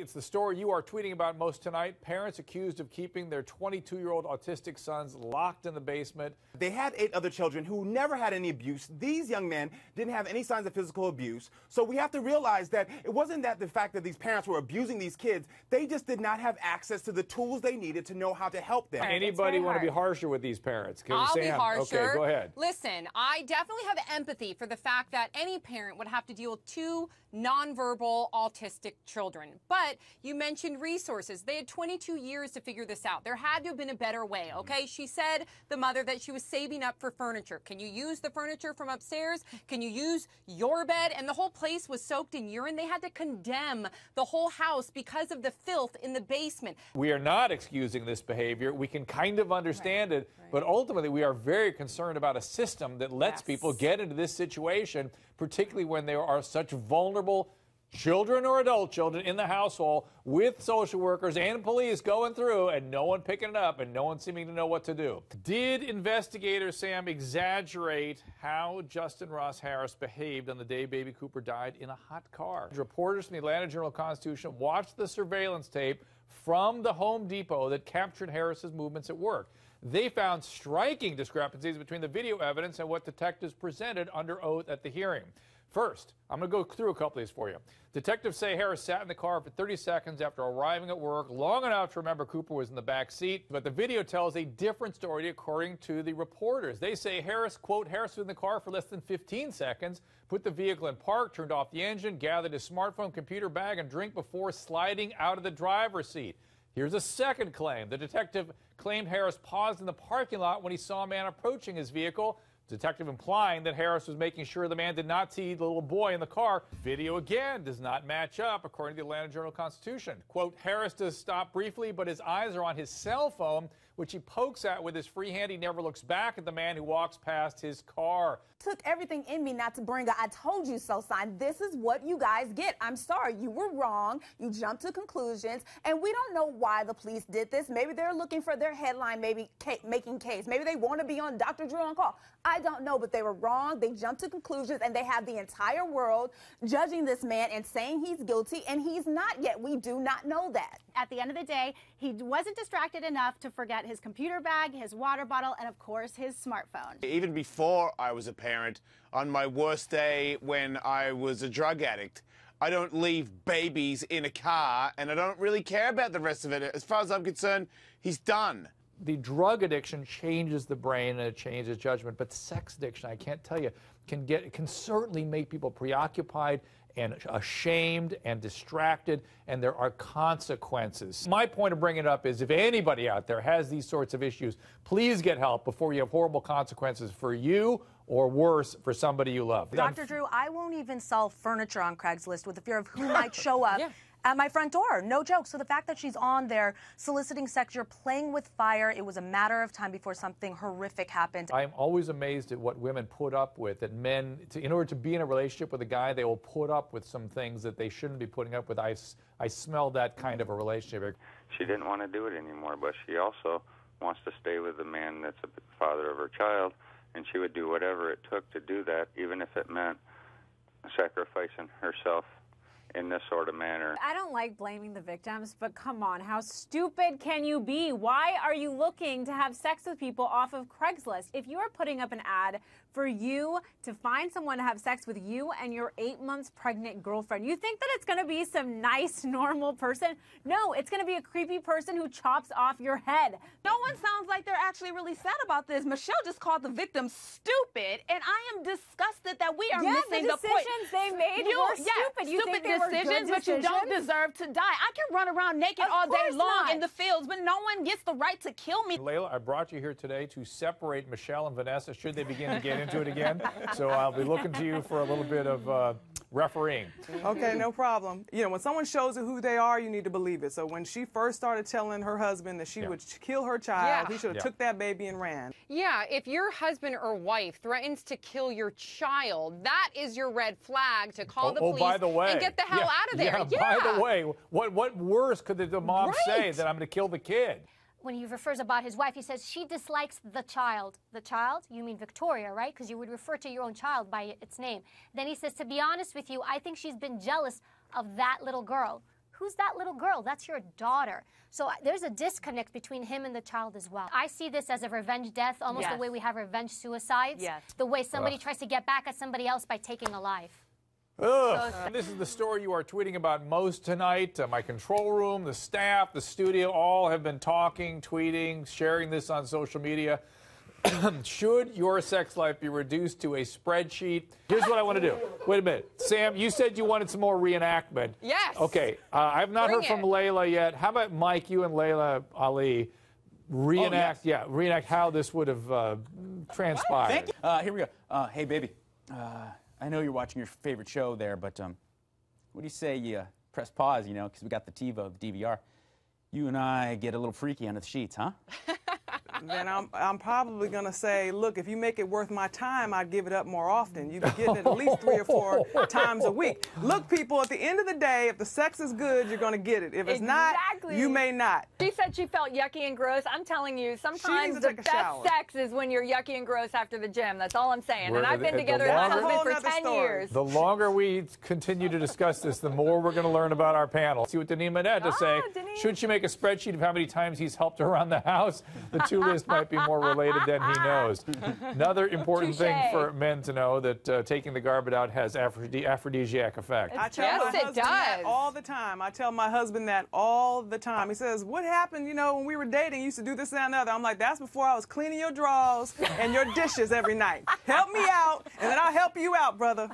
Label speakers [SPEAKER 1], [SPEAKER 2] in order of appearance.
[SPEAKER 1] It's the story you are tweeting about most tonight. Parents accused of keeping their 22-year-old autistic sons locked in the basement.
[SPEAKER 2] They had 8 other children who never had any abuse. These young men didn't have any signs of physical abuse. So we have to realize that it wasn't that the fact that these parents were abusing these kids. They just did not have access to the tools they needed to know how to help them.
[SPEAKER 1] Anybody want to be harsher with these parents?
[SPEAKER 3] I'll be harsher.
[SPEAKER 1] Okay, go ahead.
[SPEAKER 3] Listen, I definitely have empathy for the fact that any parent would have to deal with 2 nonverbal autistic children. But you mentioned resources. They had 22 years to figure this out. There had to have been a better way, okay? She said, the mother, that she was saving up for furniture. Can you use the furniture from upstairs? Can you use your bed? And the whole place was soaked in urine. They had to condemn the whole house because of the filth in the basement.
[SPEAKER 1] We are not excusing this behavior. We can kind of understand it, but ultimately we are very concerned about a system that lets people get into this situation, particularly when there are such vulnerable children or adult children in the household with social workers and police going through and no one picking it up and no one seeming to know what to do. Did investigators, Sam, exaggerate how Justin Ross Harris behaved on the day baby Cooper died in a hot car? Reporters from the Atlanta Journal-Constitution watched the surveillance tape from the Home Depot that captured Harris's movements at work. They found striking discrepancies between the video evidence and what detectives presented under oath at the hearing. First, I'm going to go through a couple of these for you. Detectives say Harris sat in the car for 30 seconds after arriving at work, long enough to remember Cooper was in the back seat, but the video tells a different story according to the reporters. They say Harris, quote, Harris was in the car for less than 15 seconds, put the vehicle in park, turned off the engine, gathered his smartphone, computer bag, and drink before sliding out of the driver's seat. Here's a second claim. The detective claimed Harris paused in the parking lot when he saw a man approaching his vehicle. Detective implying that Harris was making sure the man did not see the little boy in the car. Video again does not match up, according to the Atlanta Journal-Constitution. Quote, Harris does stop briefly, but his eyes are on his cell phone, which he pokes at with his free hand. He never looks back at the man who walks past his car.
[SPEAKER 4] Took everything in me not to bring a "I told you so" sign. This is what you guys get. I'm sorry, you were wrong. You jumped to conclusions, and we don't know why the police did this. Maybe they're looking for their headline, maybe making case. Maybe they want to be on Dr. Drew on Call. I don't know, but they were wrong. They jumped to conclusions, and they have the entire world judging this man and saying he's guilty, and he's not yet. We do not know that.
[SPEAKER 5] At the end of the day, he wasn't distracted enough to forget his computer bag, his water bottle, and of course his smartphone.
[SPEAKER 6] Even before I was a parent, on my worst day when I was a drug addict, I don't leave babies in a car, and I don't really care about the rest of it. As far as I'm concerned, he's done.
[SPEAKER 1] The drug addiction changes the brain and it changes judgment, but sex addiction, I can't tell you, can certainly make people preoccupied and ashamed and distracted, and there are consequences. My point of bringing it up is if anybody out there has these sorts of issues, please get help before you have horrible consequences for you or worse, for somebody you love.
[SPEAKER 7] Dr. Drew, I won't even sell furniture on Craigslist with the fear of who might show up at my front door. No joke. So the fact that she's on there soliciting sex, you're playing with fire. It was a matter of time before something horrific happened.
[SPEAKER 1] I'm always amazed at what women put up with, that men, in order to be in a relationship with a guy, they will put up with some things that they shouldn't be putting up with. I smell that kind of a relationship.
[SPEAKER 8] She didn't want to do it anymore, but she also wants to stay with the man that's the father of her child, and she would do whatever it took to do that, even if it meant sacrificing herself in this sort of manner.
[SPEAKER 9] I don't like blaming the victims, but come on, how stupid can you be? Why are you looking to have sex with people off of Craigslist? If you are putting up an ad for you to find someone to have sex with you and your 8 months pregnant girlfriend, you think that it's going to be some nice, normal person? No, it's going to be a creepy person who chops off your head.
[SPEAKER 4] No one sounds like they're actually really sad about this. Michelle just called the victim stupid, and I am disgusted that we are missing the point.
[SPEAKER 9] The decisions they made were stupid. You think they were
[SPEAKER 4] decisions, but you don't deserve to die. I can run around naked all day long in the fields, but no one gets the right to kill me.
[SPEAKER 1] Layla, I brought you here today to separate Michelle and Vanessa should they begin to get into it again. So I'll be looking to you for a little bit of refereeing.
[SPEAKER 10] Okay, no problem. You know, when someone shows you who they are, you need to believe it. So when she first started telling her husband that she would kill her child, he should have took that baby and ran.
[SPEAKER 3] Yeah, if your husband or wife threatens to kill your child, that is your red flag to call the police
[SPEAKER 1] by the way,
[SPEAKER 3] and get the hell out of there.
[SPEAKER 1] By the way, what worse could the mom say than I'm going to kill the kid?
[SPEAKER 5] When he refers about his wife, he says she dislikes the child. The child? You mean Victoria, right? Because you would refer to your own child by its name. Then he says, to be honest with you, I think she's been jealous of that little girl who's that little girl? That's your daughter. So there's a disconnect between him and the child as well. I see this as a revenge death, almost the way we have revenge suicides. The way somebody tries to get back at somebody else by taking a life.
[SPEAKER 1] This is the story you are tweeting about most tonight. My control room, the staff, the studio, all have been talking, tweeting, sharing this on social media. Should your sex life be reduced to a spreadsheet? Here's what I want to do. Wait a minute. Sam, you said you wanted some more reenactment.
[SPEAKER 3] Yes.
[SPEAKER 1] Okay. I've not heard from Layla yet. How about Mike, you and Layla Ali reenact, reenact how this would have transpired.
[SPEAKER 11] Thank you. Here we go. Hey, baby. I know you're watching your favorite show there, but what do you say you press pause, you know, because we got the TiVo, the DVR. You and I get a little freaky under the sheets, huh?
[SPEAKER 10] Then I'm probably going to say, look, if you make it worth my time, I'd give it up more often. You'd be getting it at least 3 or 4 times a week. Look, people, at the end of the day, if the sex is good, you're going to get it. If it's not, you may not.
[SPEAKER 12] She said she felt yucky and gross. I'm telling you, sometimes the best sex is when you're yucky and gross after the gym. That's all I'm saying. And I've been together with my husband for 10 years.
[SPEAKER 1] The longer we continue to discuss this, the more we're going to learn about our panel. See what Denima had to say. Should she make a spreadsheet of how many times he's helped her around the house? The two lists might be more related than he knows. Another important thing for men to know that taking the garbage out has aphrodisiac effect.
[SPEAKER 10] I tell my husband that all the time. I tell my husband that all the time. He says, what happened, you know, when we were dating, you used to do this, that, and other. I'm like, that's before I was cleaning your drawers and your dishes every night. Help me out, and then I'll help you out, brother.